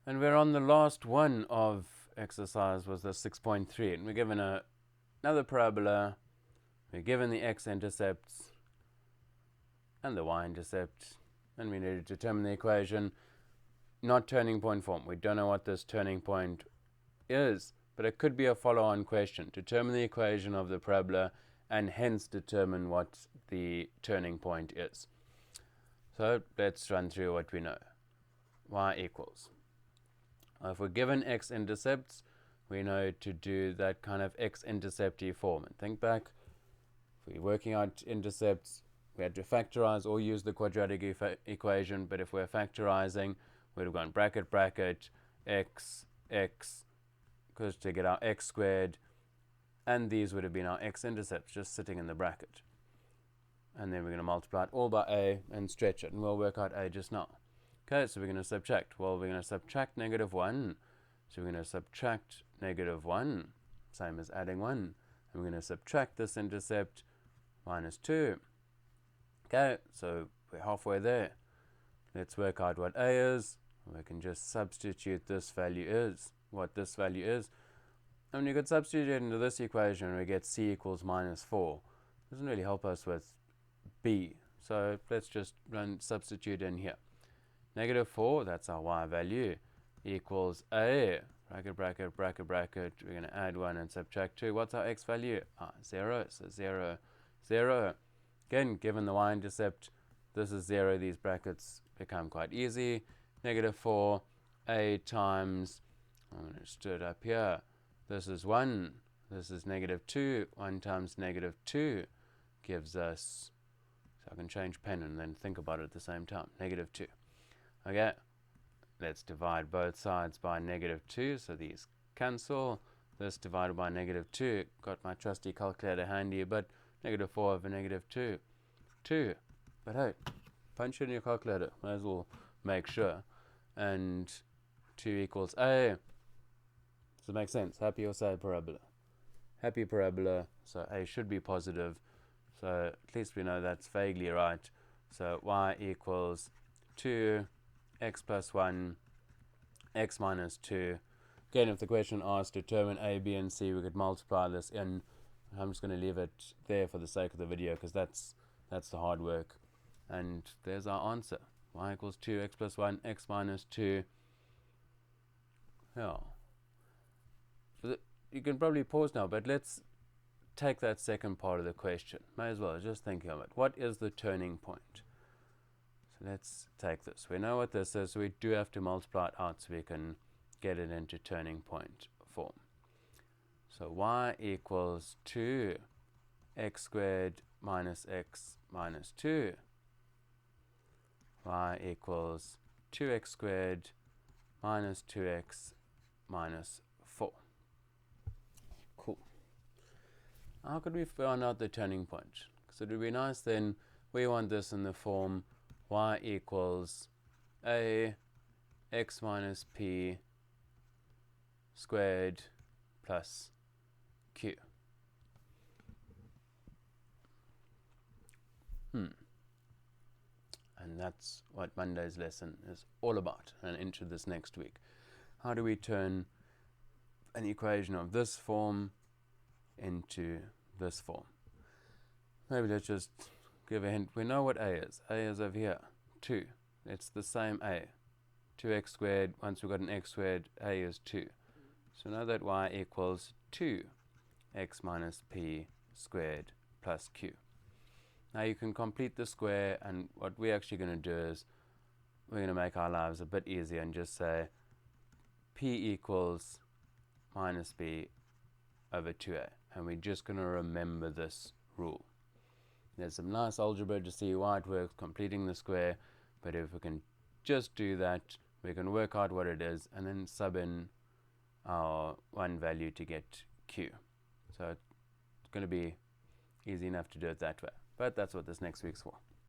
And we're on the last one of exercise, was the 6.3, and we're given another parabola, we're given the x-intercepts and the y-intercept, and we need to determine the equation, not turning point form. We don't know what this turning point is, but it could be a follow-on question. Determine the equation of the parabola and hence determine what the turning point is. So let's run through what we know. Y equals. If we're given x-intercepts, we know to do that kind of x-intercept-y form. And think back, if we're working out intercepts, we had to factorize or use the quadratic equation, but if we're factorizing, we'd have gone bracket, bracket, x, x, because to get our x squared, and these would have been our x-intercepts just sitting in the bracket. And then we're going to multiply it all by a and stretch it, and we'll work out a just now. Okay, so we're going to subtract. Well, we're going to subtract -1. So we're going to subtract -1, same as adding 1. And we're going to subtract this intercept, -2. Okay, so we're halfway there. Let's work out what a is. We can just substitute this value is, what this value is. And you could substitute it into this equation, and we get c equals -4. Doesn't really help us with b. So let's just substitute in here. -4, that's our y value, equals a, bracket, bracket, bracket, bracket. We're going to add 1 and subtract 2. What's our x value? 0. So 0, 0. Again, given the y-intercept, this is 0. These brackets become quite easy. -4, a times, I'm going to stir it up here. This is 1. This is -2. 1 times -2 gives us, so I can change pen and then think about it at the same time, -2. Okay, let's divide both sides by -2, so these cancel. This divided by -2, got my trusty calculator handy, but -4 over -2, 2. But hey, punch it in your calculator, might as well make sure. And 2 equals a. Does it make sense? Happy or sad parabola? Happy parabola, so a should be positive. So at least we know that's vaguely right. So y equals 2, x plus 1, x minus 2. Again, if the question asks determine a, b, and c, we could multiply this in. I'm just going to leave it there for the sake of the video, because that's the hard work. And there's our answer. Y equals 2, x plus 1, x minus 2. Yeah. You can probably pause now, but let's take that second part of the question. May as well, just think of it. What is the turning point? So let's take this. We know what this is, so we do have to multiply it out so we can get it into turning point form. So y equals 2 x squared minus x minus 2. Y equals 2x squared minus 2x minus 4. Cool. How could we find out the turning point? Because it would be nice then, we want this in the form y equals a x minus p squared plus q. And that's what Monday's lesson is all about, and into this next week. How do we turn an equation of this form into this form? Maybe let's just give a hint. We know what a is. A is over here, 2. It's the same a. 2x squared, once we've got an x squared, a is 2. So now that y equals 2x minus p squared plus q. Now you can complete the square, and what we're actually going to do is we're going to make our lives a bit easier and just say p equals minus b over 2a. And we're just going to remember this rule. There's some nice algebra to see why it works, completing the square, but if we can just do that, we can work out what it is and then sub in our one value to get q. So it's going to be easy enough to do it that way. But that's what this next week's for.